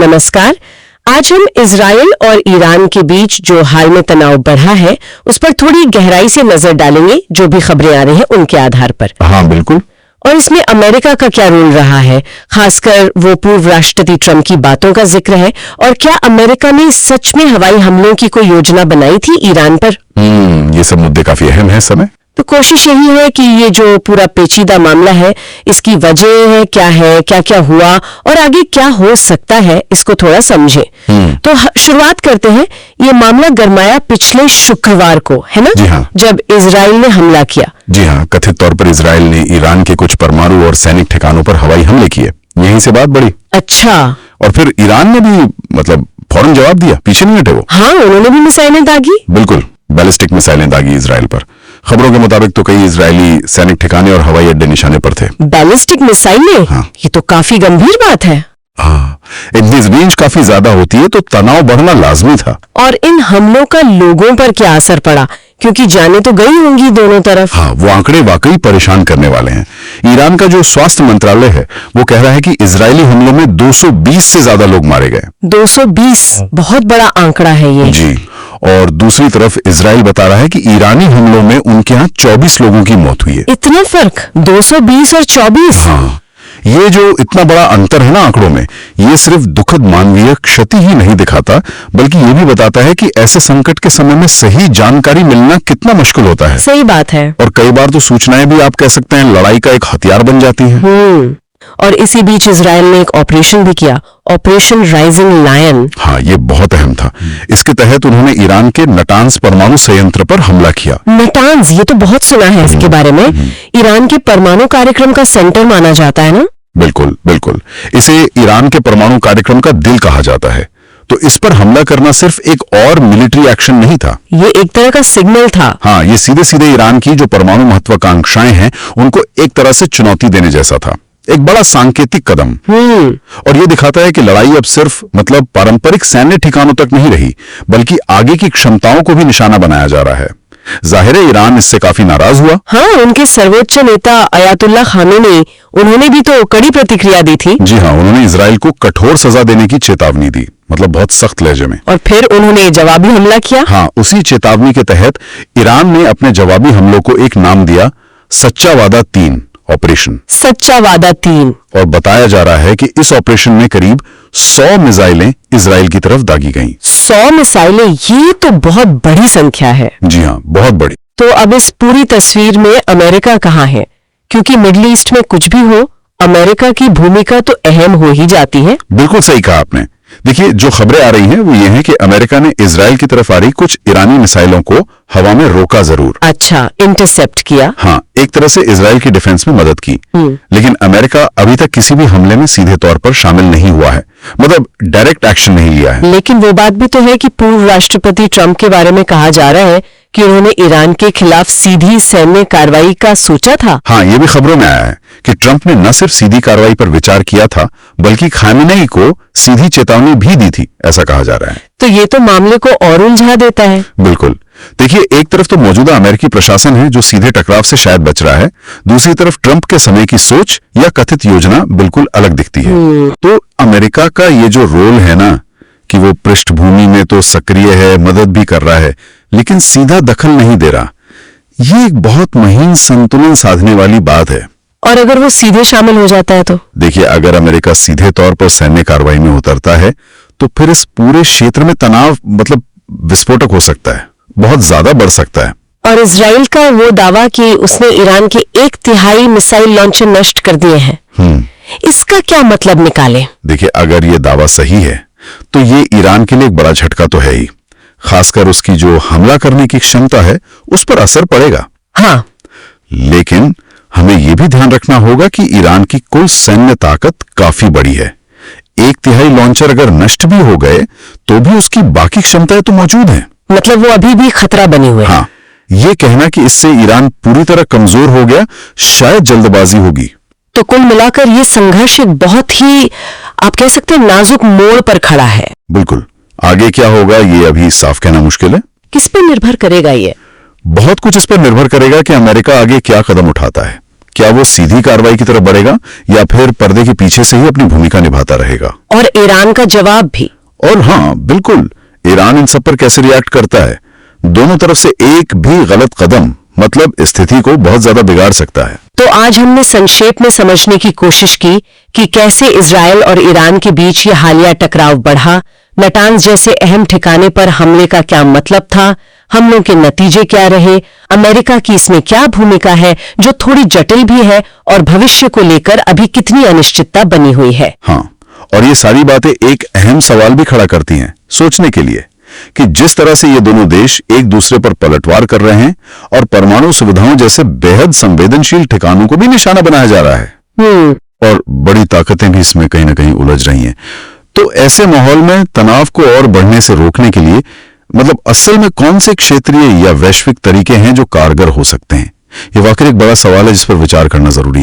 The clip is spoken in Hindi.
नमस्कार। आज हम इजराइल और ईरान के बीच जो हाल में तनाव बढ़ा है उस पर थोड़ी गहराई से नजर डालेंगे, जो भी खबरें आ रही हैं उनके आधार पर। हाँ बिल्कुल। और इसमें अमेरिका का क्या रोल रहा है, खासकर वो पूर्व राष्ट्रपति ट्रंप की बातों का जिक्र है, और क्या अमेरिका ने सच में हवाई हमलों की कोई योजना बनाई थी ईरान पर। ये सब मुद्दे काफी अहम है समय। तो कोशिश यही है कि ये जो पूरा पेचीदा मामला है इसकी वजह है, क्या क्या हुआ और आगे क्या हो सकता है, इसको थोड़ा समझे। तो शुरुआत करते हैं। ये मामला गरमाया पिछले शुक्रवार को, है ना? जी हाँ। जब इजराइल ने हमला किया। जी हाँ, कथित तौर पर इजराइल ने ईरान के कुछ परमाणु और सैनिक ठिकानों पर हवाई हमले किए। यहीं से बात बढ़ी। अच्छा। और फिर ईरान ने भी फौरन जवाब दिया, पीछे नहीं हटे वो। हाँ, उन्होंने भी मिसाइलें दागी। बिल्कुल, बैलिस्टिक मिसाइलें दागी इजराइल पर। खबरों के मुताबिक तो कई इजरायली सैनिक ठिकाने और हवाई अड्डे निशाने पर थे। बैलिस्टिक मिसाइलें? हाँ। ये तो काफी गंभीर बात है। हाँ, इतनी रेंज काफी ज्यादा होती है तो तनाव बढ़ना लाजमी था। और इन हमलों का लोगों पर क्या असर पड़ा, क्योंकि जाने तो गई होंगी दोनों तरफ। हाँ, वो आंकड़े वाकई परेशान करने वाले हैं। ईरान का जो स्वास्थ्य मंत्रालय है वो कह रहा है कि इजरायली हमलों में 220 से ज्यादा लोग मारे गए। 220 बहुत बड़ा आंकड़ा है ये। जी। और दूसरी तरफ इजराइल बता रहा है कि ईरानी हमलों में उनके यहाँ 24 लोगों की मौत हुई है। इतना फर्क, 220 और 24? हाँ, ये जो इतना बड़ा अंतर है ना आंकड़ों में, ये सिर्फ दुखद मानवीय क्षति ही नहीं दिखाता, बल्कि ये भी बताता है कि ऐसे संकट के समय में सही जानकारी मिलना कितना मुश्किल होता है। सही बात है। और कई बार तो सूचनाएं भी, आप कह सकते हैं, लड़ाई का एक हथियार बन जाती हैं। और इसी बीच इजराइल ने एक ऑपरेशन भी किया, ऑपरेशन राइजिंग लायन। हाँ, ये बहुत अहम था। इसके तहत उन्होंने ईरान के नटांज परमाणु संयंत्र पर हमला किया। नटांज, ये तो बहुत सुना है इसके बारे में। ईरान के परमाणु कार्यक्रम का सेंटर माना जाता है ना? बिल्कुल बिल्कुल, इसे ईरान के परमाणु कार्यक्रम का दिल कहा जाता है। तो इस पर हमला करना सिर्फ एक और मिलिट्री एक्शन नहीं था, ये एक तरह का सिग्नल था। हाँ, ये सीधे सीधे ईरान की जो परमाणु महत्वाकांक्षाएं हैं उनको एक तरह से चुनौती देने जैसा था। एक बड़ा सांकेतिक कदम। और ये दिखाता है कि लड़ाई अब सिर्फ पारंपरिक सैन्य ठिकानों तक नहीं रही, बल्कि आगे की क्षमताओं को भी निशाना बनाया जा रहा है। जाहिर है ईरान इससे काफी नाराज हुआ। हाँ, उनके सर्वोच्च नेता अयातुल्लाह खामेनी, उन्होंने भी तो कड़ी प्रतिक्रिया दी थी। जी हाँ, उन्होंने इजराइल को कठोर सजा देने की चेतावनी दी, बहुत सख्त लहजे में। और फिर उन्होंने जवाबी हमला किया। हाँ, उसी चेतावनी के तहत ईरान ने अपने जवाबी हमलों को एक नाम दिया, सच्चा वादा 3 ऑपरेशन। सच्चा वादा 3। और बताया जा रहा है कि इस ऑपरेशन में करीब 100 मिसाइलें इजराइल की तरफ दागी गईं। 100 मिसाइलें, ये तो बहुत बड़ी संख्या है। जी हाँ, बहुत बड़ी। तो अब इस पूरी तस्वीर में अमेरिका कहाँ है? क्योंकि मिडिल ईस्ट में कुछ भी हो, अमेरिका की भूमिका तो अहम हो ही जाती है। बिल्कुल सही कहा आपने। देखिए, जो खबरें आ रही हैं वो ये हैं कि अमेरिका ने इजराइल की तरफ आ रही कुछ ईरानी मिसाइलों को हवा में रोका जरूर। अच्छा, इंटरसेप्ट किया। हाँ, एक तरह से इजराइल की डिफेंस में मदद की। लेकिन अमेरिका अभी तक किसी भी हमले में सीधे तौर पर शामिल नहीं हुआ है, डायरेक्ट एक्शन नहीं लिया है। लेकिन वो बात भी तो है कि पूर्व राष्ट्रपति ट्रंप के बारे में कहा जा रहा है कि उन्होंने ईरान के खिलाफ सीधी सैन्य कार्रवाई का सोचा था। हाँ, ये भी खबरों में आया है कि ट्रंप ने न सिर्फ सीधी कार्रवाई पर विचार किया था, बल्कि खामेनेई को सीधी चेतावनी भी दी थी, ऐसा कहा जा रहा है। तो ये तो मामले को और उलझा देता है। बिल्कुल। देखिए, एक तरफ तो मौजूदा अमेरिकी प्रशासन है जो सीधे टकराव से शायद बच रहा है, दूसरी तरफ ट्रंप के समय की सोच या कथित योजना बिल्कुल अलग दिखती है। तो अमेरिका का ये जो रोल है ना, कि वो पृष्ठभूमि में तो सक्रिय है, मदद भी कर रहा है, लेकिन सीधा दखल नहीं दे रहा, ये एक बहुत महीन संतुलन साधने वाली बात है। और अगर वो सीधे शामिल हो जाता है तो? देखिए, अगर अमेरिका सीधे तौर पर सैन्य कार्रवाई में उतरता है तो फिर इस पूरे क्षेत्र में तनाव विस्फोटक हो सकता है, बहुत ज्यादा बढ़ सकता है। और इजराइल का वो दावा कि उसने ईरान के 1/3 मिसाइल लॉन्चर नष्ट कर दिए हैं, इसका क्या मतलब निकाले? देखिए, अगर ये दावा सही है तो ये ईरान के लिए एक बड़ा झटका तो है ही। खासकर उसकी जो हमला करने की क्षमता है उस पर असर पड़ेगा। हाँ, लेकिन हमें यह भी ध्यान रखना होगा कि ईरान की कुल सैन्य ताकत काफी बड़ी है। 1/3 लॉन्चर अगर नष्ट भी हो गए तो भी उसकी बाकी क्षमताएं तो मौजूद हैं। वो अभी भी खतरा बने हुए। हाँ, ये कहना कि इससे ईरान पूरी तरह कमजोर हो गया, शायद जल्दबाजी होगी। तो कुल मिलाकर ये संघर्ष एक बहुत ही, आप कह सकते हैं, नाजुक मोड़ पर खड़ा है। बिल्कुल। आगे क्या होगा ये अभी साफ कहना मुश्किल है। किस पर निर्भर करेगा ये? बहुत कुछ इस पर निर्भर करेगा कि अमेरिका आगे क्या कदम उठाता है। क्या वो सीधी कार्रवाई की तरफ बढ़ेगा या फिर पर्दे के पीछे से ही अपनी भूमिका निभाता रहेगा? और ईरान का जवाब भी। और हाँ, बिल्कुल, ईरान इन सब पर कैसे रिएक्ट करता है? दोनों तरफ से एक भी गलत कदम मतलब स्थिति को बहुत ज्यादा बिगाड़ सकता है। तो आज हमने संक्षेप में समझने की कोशिश की कि कैसे इजराइल और ईरान के बीच ये हालिया टकराव बढ़ा, नटांज जैसे अहम ठिकाने पर हमले का क्या मतलब था, हमलों के नतीजे क्या रहे, अमेरिका की इसमें क्या भूमिका है जो थोड़ी जटिल भी है, और भविष्य को लेकर अभी कितनी अनिश्चितता बनी हुई है। हाँ, और ये सारी बातें एक अहम सवाल भी खड़ा करती हैं सोचने के लिए कि जिस तरह से ये दोनों देश एक दूसरे पर पलटवार कर रहे हैं और परमाणु सुविधाओं जैसे बेहद संवेदनशील ठिकानों को भी निशाना बनाया जा रहा है, और बड़ी ताकतें भी इसमें कहीं ना कहीं उलझ रही हैं। तो ऐसे माहौल में तनाव को और बढ़ने से रोकने के लिए मतलब असल में कौन से क्षेत्रीय या वैश्विक तरीके हैं जो कारगर हो सकते हैं? ये वाकई एक बड़ा सवाल है जिस पर विचार करना जरूरी है।